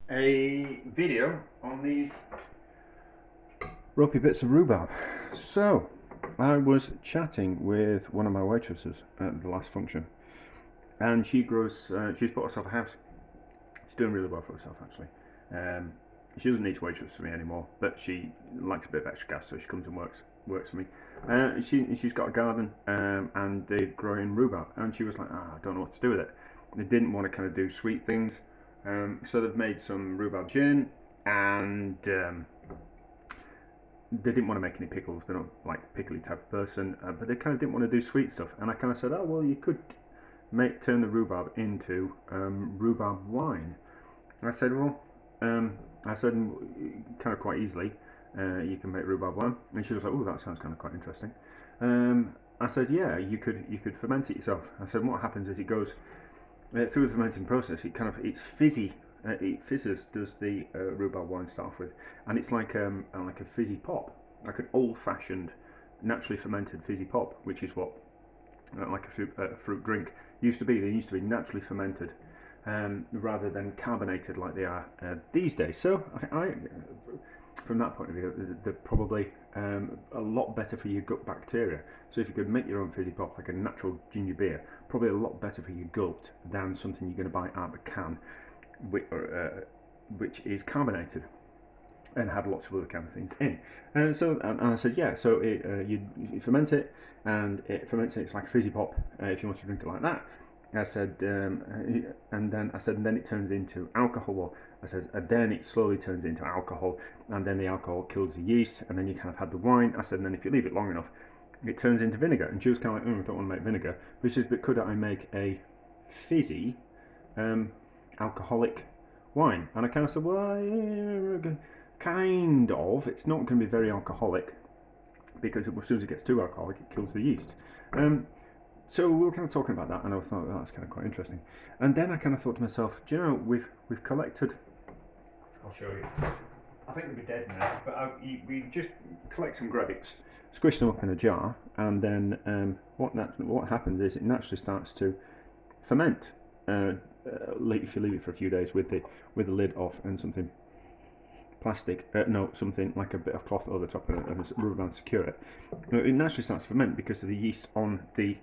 a video on these ropey bits of rhubarb. So, I was chatting with one of my waitresses at the last function, and she's bought herself a house. She's doing really well for herself, actually. She doesn't need to waitress for me anymore, but she likes a bit of extra gas, so she comes and works for me. She's got a garden, and they're growing rhubarb, and she was like, I don't know what to do with it. They didn't want to kind of do sweet things, so they've made some rhubarb gin, and they didn't want to make any pickles. They're not like a pickly type of person, but they kind of didn't want to do sweet stuff. And I kind of said, oh well, you could turn the rhubarb into rhubarb wine. And I said, well, I said kind of quite easily, you can make rhubarb wine. And she was like, oh, that sounds kind of quite interesting. I said, yeah, you could ferment it yourself. I said, what happens is it goes through the fermenting process. It's fizzy. It fizzes. Does the rhubarb wine start off with, and it's like a fizzy pop, like an old-fashioned, naturally fermented fizzy pop, which is what like a fruit drink used to be. They used to be naturally fermented, rather than carbonated like they are these days. So from that point of view, they're probably a lot better for your gut bacteria. So if you could make your own fizzy pop, like a natural ginger beer, probably a lot better for your gut than something you're going to buy out of a can, which is carbonated and have lots of other kind of things in. And I said, yeah, so you ferment it, and it ferments it. It's like a fizzy pop if you want to drink it like that. I said, and then it turns into alcohol. Or I said, and then it slowly turns into alcohol, and then the alcohol kills the yeast, and then you kind of had the wine. I said, and then if you leave it long enough, it turns into vinegar. And she was kind of like, I don't want to make vinegar. But she says, but could I make a fizzy, alcoholic wine? And I kind of said, well, kind of. It's not going to be very alcoholic, because as soon as it gets too alcoholic, it kills the yeast. So we were kind of talking about that, and I thought, that's kind of quite interesting. And then I kind of thought to myself, do you know, we've collected. I'll show you. I think they'll be dead now, but we just collect some grapes, squish them up in a jar, and then what happens is it naturally starts to ferment. If you leave it for a few days with the lid off and something plastic, something like a bit of cloth over the top and a rubber band to secure it. It naturally starts to ferment because of the yeast on the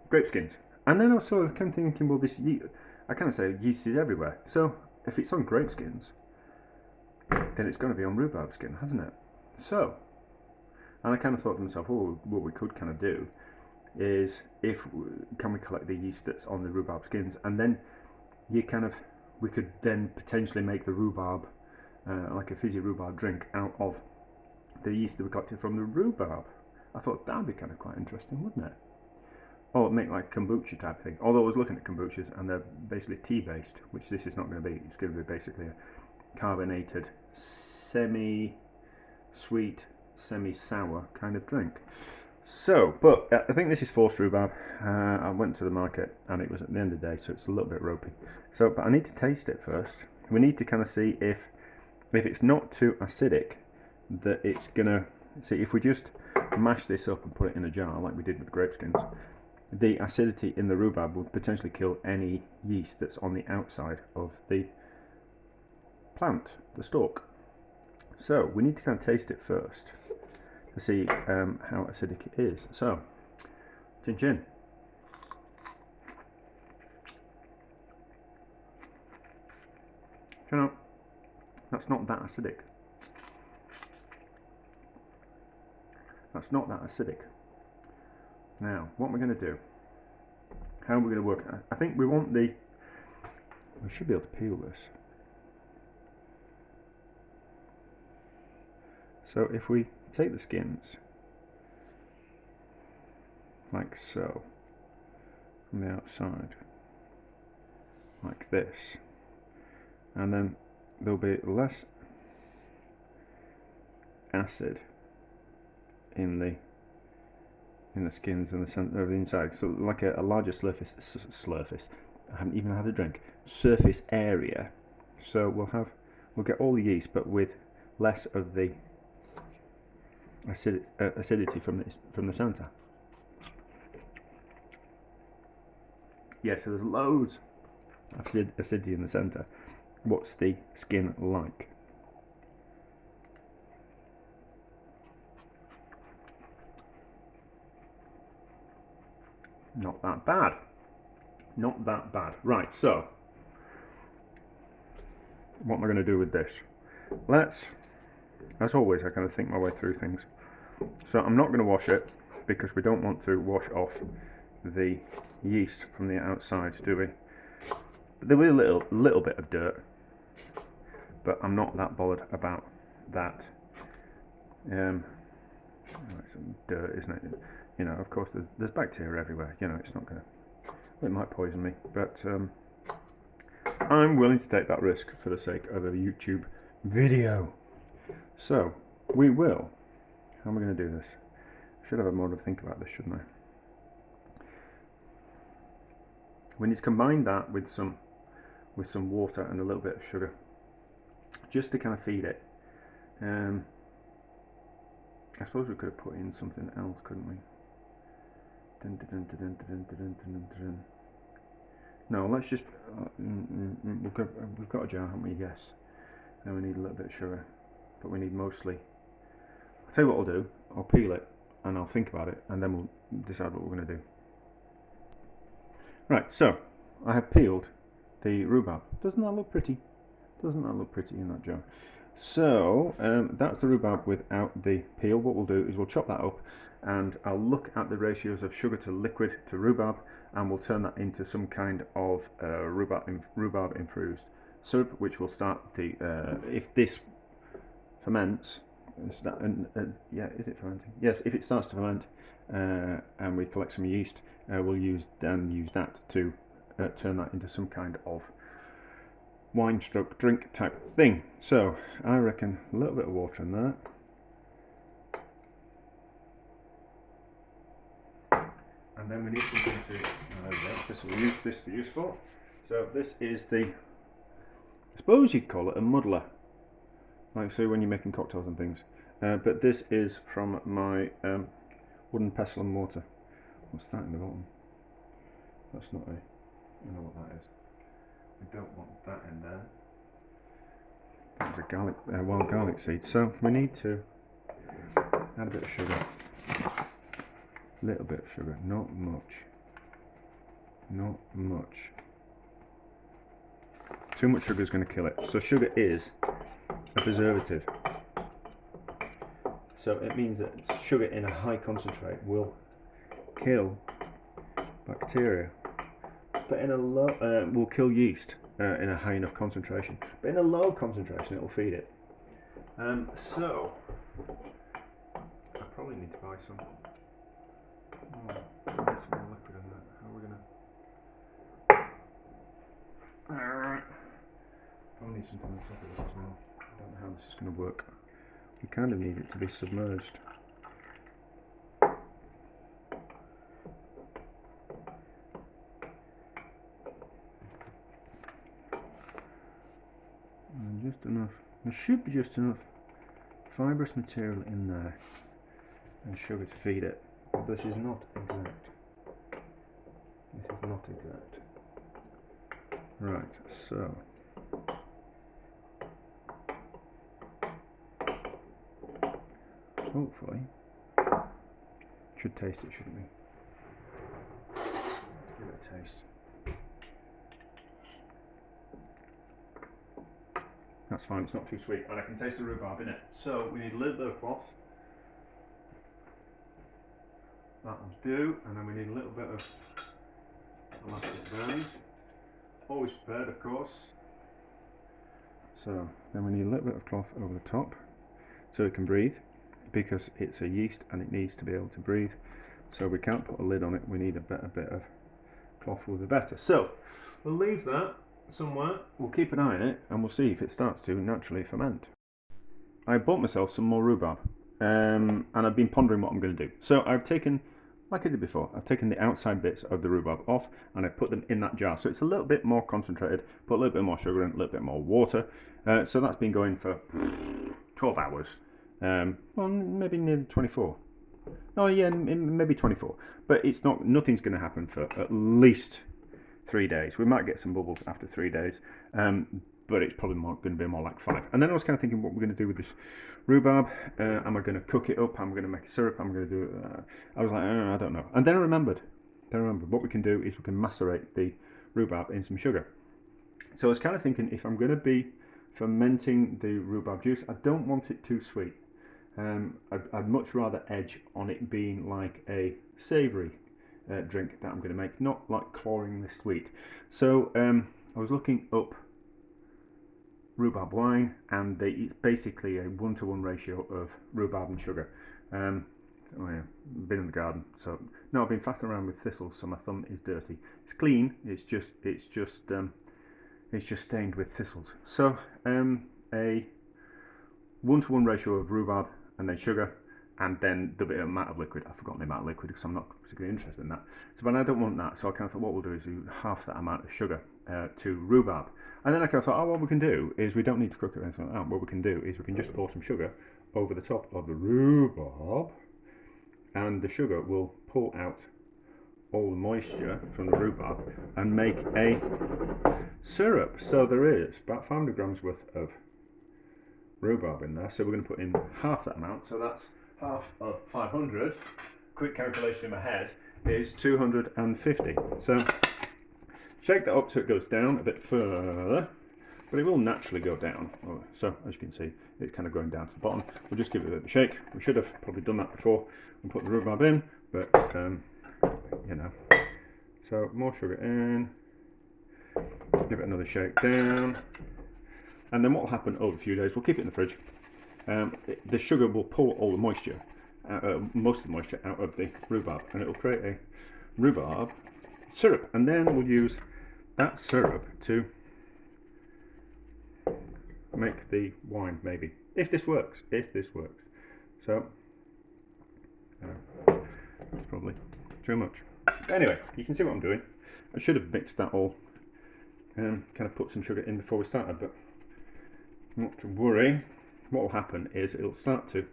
grape skins. And then also I kind of thinking, well, this yeast, I kind of say yeast is everywhere. So if it's on grape skins, then it's going to be on rhubarb skin, hasn't it? So, and I kind of thought to myself, oh, what we could kind of do is can we collect the yeast that's on the rhubarb skins, and then we could then potentially make the rhubarb, like a fizzy rhubarb drink out of the yeast that we collected from the rhubarb. I thought that'd be kind of quite interesting, wouldn't it? Or make like kombucha type thing. Although I was looking at kombuchas and they're basically tea based, which this is not going to be. It's going to be basically a carbonated, semi-sweet, semi-sour kind of drink. So, but I think this is forced rhubarb. I went to the market and it was at the end of the day, so it's a little bit ropey. So, but I need to taste it first. We need to kind of see if it's not too acidic, that it's gonna see if we just mash this up and put it in a jar like we did with grape skins. The acidity in the rhubarb will potentially kill any yeast that's on the outside of the plant, the stalk. So we need to kind of taste it first to see how acidic it is. So, chin chin. You know, that's not that acidic. That's not that acidic. Now, what we're going to do, how are we going to work? I think we should be able to peel this. So if we take the skins, like so, from the outside, like this, and then there'll be less acid in the skins and the center of the inside, so like a larger surface. I haven't even had a drink. Surface area. So we'll get all the yeast, but with less of the acidity from the center. Yeah, so there's loads acidity in the centre. What's the skin like? Not that bad. Not that bad. Right, so what am I going to do with this? Let's, as always, I kind of think my way through things. So I'm not going to wash it because we don't want to wash off the yeast from the outside, do we? But there will be a little bit of dirt, but I'm not that bothered about that. It's some dirt, isn't it? You know, of course, there's bacteria everywhere. You know, it's not going to. It might poison me, but I'm willing to take that risk for the sake of a YouTube video. So we will. How am I going to do this? I should have more to think about this, shouldn't I? We need to combine that with some water and a little bit of sugar, just to kind of feed it. I suppose we could have put in something else, couldn't we? No, let's just. We've got a jar, haven't we? Yes. Then we need a little bit of sugar, but we need mostly. I'll tell you what I'll do. I'll peel it and I'll think about it, and then we'll decide what we're going to do. Right. So I have peeled the rhubarb. Doesn't that look pretty? Doesn't that look pretty in that jar? So that's the rhubarb without the peel. What we'll do is we'll chop that up, and I'll look at the ratios of sugar to liquid to rhubarb, and we'll turn that into some kind of rhubarb infused syrup, which will start the if this ferments. Yeah, is it fermenting? Yes, if it starts to ferment, and we collect some yeast, we'll use that to turn that into some kind of wine stroke drink type thing. So I reckon a little bit of water in there, and then we need something to this will use this be useful. So this is the, I suppose you'd call it a muddler, like say when you're making cocktails and things, but this is from my wooden pestle and mortar. What's that in the bottom? That's not a, I know what that is. We don't want that in there. There's a garlic, wild garlic seed. So we need to add a bit of sugar. A little bit of sugar, not much. Not much. Too much sugar is going to kill it. So sugar is a preservative. So it means that sugar in a high concentrate will kill bacteria, but in a low will kill yeast in a high enough concentration. But in a low concentration, it will feed it. So I probably need to buy some. Some more liquid in that. How are we gonna? Probably need something on top of this as well. I don't know how this is going to work. We kind of need it to be submerged. And just enough. There should be just enough fibrous material in there and sugar to feed it. But this is not exact. This is not exact. Right, so. Hopefully, should taste it, shouldn't we? Let's give it a taste. That's fine, it's not too sweet, and I can taste the rhubarb in it. So we need a little bit of cloth. That one's due, and then we need a little bit of elastic band. Always prepared, of course. So then we need a little bit of cloth over the top so it can breathe, because it's a yeast and it needs to be able to breathe. So we can't put a lid on it, we need a bit of cloth will be better. So we'll leave that somewhere, we'll keep an eye on it, and we'll see if it starts to naturally ferment. I bought myself some more rhubarb, and I've been pondering what I'm going to do. So I've taken, like I did before, I've taken the outside bits of the rhubarb off and I put them in that jar. So it's a little bit more concentrated, put a little bit more sugar in, a little bit more water. So that's been going for 12 hours. Well, maybe nearly 24. Oh yeah, maybe 24. But it's not. Nothing's going to happen for at least 3 days. We might get some bubbles after 3 days, but it's probably going to be more like 5. And then I was kind of thinking what we're going to do with this rhubarb. Am I going to cook it up? Am I going to make a syrup? Am I going to do it? I was like, I don't know. And then I remembered what we can do is we can macerate the rhubarb in some sugar. So I was kind of thinking, if I'm going to be fermenting the rhubarb juice, I don't want it too sweet. I'd much rather edge on it being like a savoury drink that I'm going to make, not like cloyingly sweet. So I was looking up rhubarb wine, and it's basically a 1-to-1 ratio of rhubarb and sugar. Oh yeah, been in the garden, so no, I've been faffing around with thistles, so my thumb is dirty. It's clean. It's just stained with thistles. So a 1-to-1 ratio of rhubarb and then sugar, and then the amount of liquid. I've forgotten the amount of liquid because I'm not particularly interested in that. So, but I don't want that. So I kind of thought, what we'll do is do half that amount of sugar to rhubarb. And then I kind of thought, oh, what we can do is we don't need to cook it or anything like that. What we can do is we can just pour some sugar over the top of the rhubarb, and the sugar will pull out all the moisture from the rhubarb and make a syrup. So there is about 500 grams worth of rhubarb in there. So we're going to put in half that amount. So that's half of 500. Quick calculation in my head is 250. So shake that up so it goes down a bit further, but it will naturally go down. So as you can see, it's kind of going down to the bottom. We'll just give it a bit of a shake. We should have probably done that before and put the rhubarb in, but you know. So more sugar in, give it another shake down, and then what will happen over a few days, we'll keep it in the fridge. The sugar will pull all the moisture, most of the moisture out of the rhubarb, and it will create a rhubarb syrup, and then we'll use that syrup to make the wine, maybe, if this works. So that's probably too much. Anyway, you can see what I'm doing. I should have mixed that all and kind of put some sugar in before we started, but not to worry. What will happen is it'll start to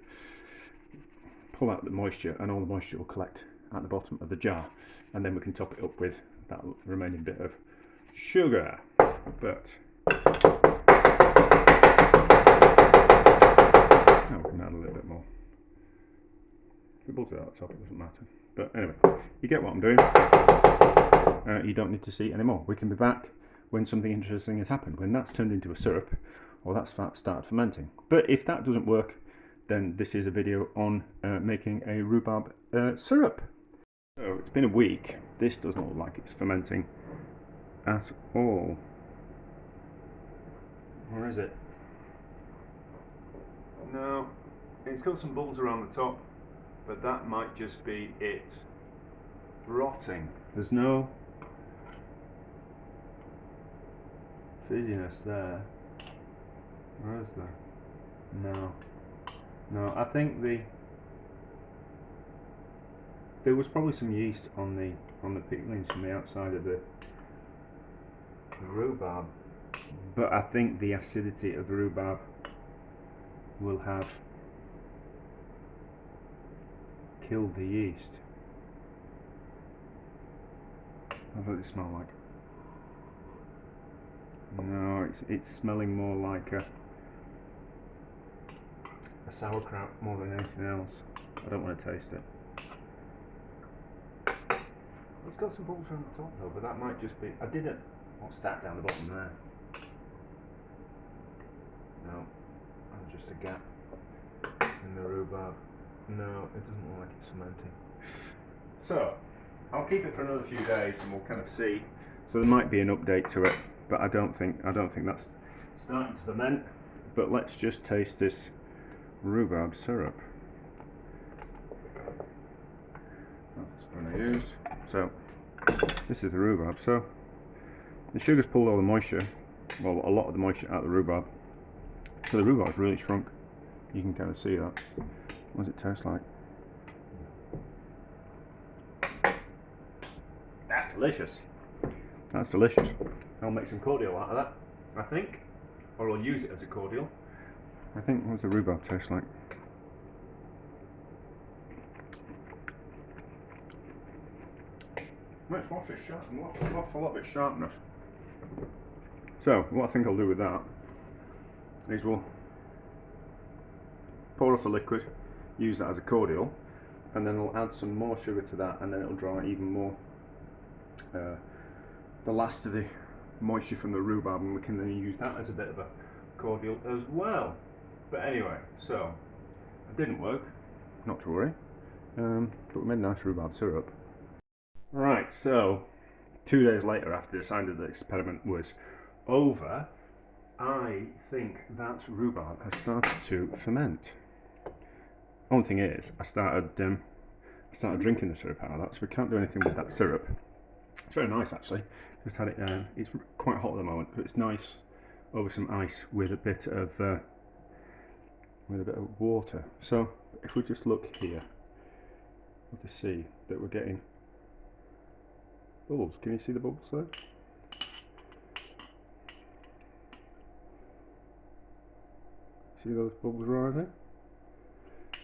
pull out the moisture, and all the moisture will collect at the bottom of the jar, and then we can top it up with that remaining bit of sugar. But now we can add a little bit more. If it bubbles out at the top, it doesn't matter. But anyway, you get what I'm doing. You don't need to see anymore. We can be back when something interesting has happened, when that's turned into a syrup, or that's started fermenting. But if that doesn't work, then this is a video on making a rhubarb syrup. So it's been a week. This doesn't look like it's fermenting at all. Or is it? No, it's got some bubbles around the top, but that might just be it rotting. There's no fizziness there. Where is there? No, I think there was probably some yeast on the picklings from the outside of the rhubarb, but I think the acidity of the rhubarb will have killed the yeast. What does it smell like? No, it's smelling more like a sauerkraut more than anything else. I don't want to taste it. It's got some bubbles around the top though, but that might just be. I didn't. What's that down the bottom there? No, that's just a gap in the rhubarb. No, it doesn't look like it's fermenting. So I'll keep it for another few days, and we'll kind of see. So there might be an update to it, but I don't think that's starting to ferment. But let's just taste this rhubarb syrup. That's the spoon I used. So this is the rhubarb. So the sugar's pulled all the moisture, well, a lot of the moisture out of the rhubarb. So the rhubarb's really shrunk. You can kind of see that. What does it taste like? That's delicious. That's delicious. I'll make some cordial out of that, I think, or I'll use it as a cordial. I think, what does the rhubarb taste like? Let's watch it sharpen. Lost a lot of its sharpness. So what I think I'll do with that is we'll pour off the liquid, use that as a cordial, and then we'll add some more sugar to that, and then it'll dry even more the last of the moisture from the rhubarb, and we can then use that as a bit of a cordial as well. But anyway, so it didn't work, not to worry, but we made a nice rhubarb syrup. Right, so 2 days later, after I decided the experiment was over, I think that rhubarb has started to ferment. Only thing is, I started drinking the syrup out of that, so we can't do anything with that syrup. It's very nice actually. Just had it. It's quite hot at the moment, but it's nice over some ice with a bit of water. So if we just look here, we'll just see that we're getting bubbles. Can you see the bubbles there? See those bubbles rising?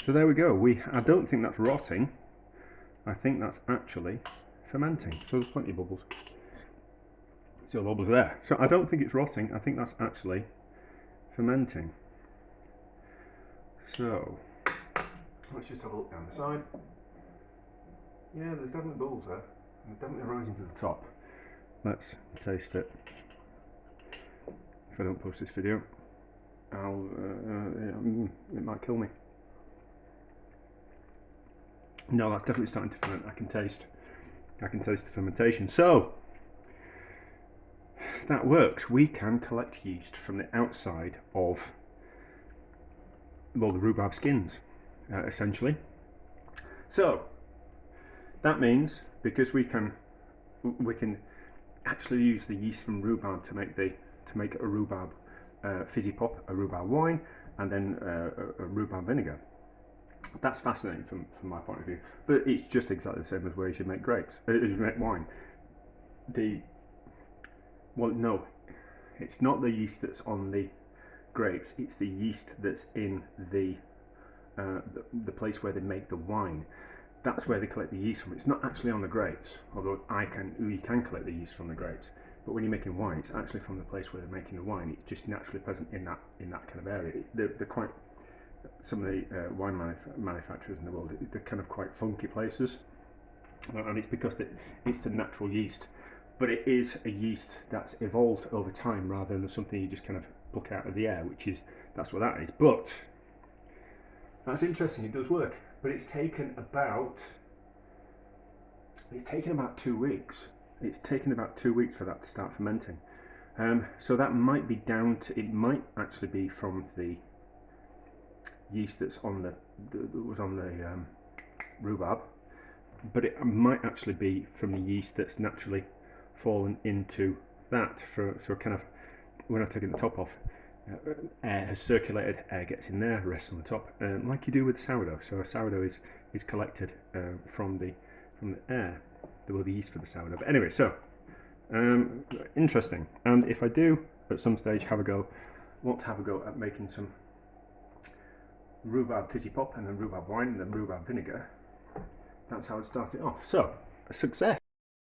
So there we go. I don't think that's rotting. I think that's actually fermenting. So there's plenty of bubbles. See all the bubbles there. So I don't think it's rotting. I think that's actually fermenting. So let's just have a look down the side. Yeah, there's definitely bubbles there. They're definitely rising to the top. Let's taste it. If I don't post this video, it might kill me. No, that's definitely starting to ferment. I can taste the fermentation. So that works. We can collect yeast from the outside of, well, the rhubarb skins, essentially. So that means, because we can actually use the yeast from rhubarb to make a rhubarb fizzy pop, a rhubarb wine, and then a rhubarb vinegar. That's fascinating from my point of view, but it's just exactly the same as ways you make grapes, you make wine. Well, no, it's not the yeast that's on the grapes, it's the yeast that's in the place where they make the wine. That's where they collect the yeast from. It's not actually on the grapes, although you can collect the yeast from the grapes. But when you're making wine, it's actually from the place where they're making the wine. It's just naturally present in that kind of area. They're quite, some of the wine manufacturers in the world, they're kind of quite funky places, and it's because it's the natural yeast. But it is a yeast that's evolved over time rather than something you just kind of pluck out of the air, that's what that is. But that's interesting, it does work. But it's taken about 2 weeks. It's taken about 2 weeks for that to start fermenting. So that might be down to, it might actually be from the yeast that's on the rhubarb, but it might actually be from the yeast that's naturally fallen into that. So kind of, when I've taken the top off, air has circulated, air gets in there, rests on the top, like you do with sourdough. So a sourdough is collected from the air, the yeast for the sourdough. But anyway, so interesting. And if I do at some stage want to have a go at making some rhubarb fizzy pop, and then rhubarb wine, and then rhubarb vinegar, that's how it started off. So a success.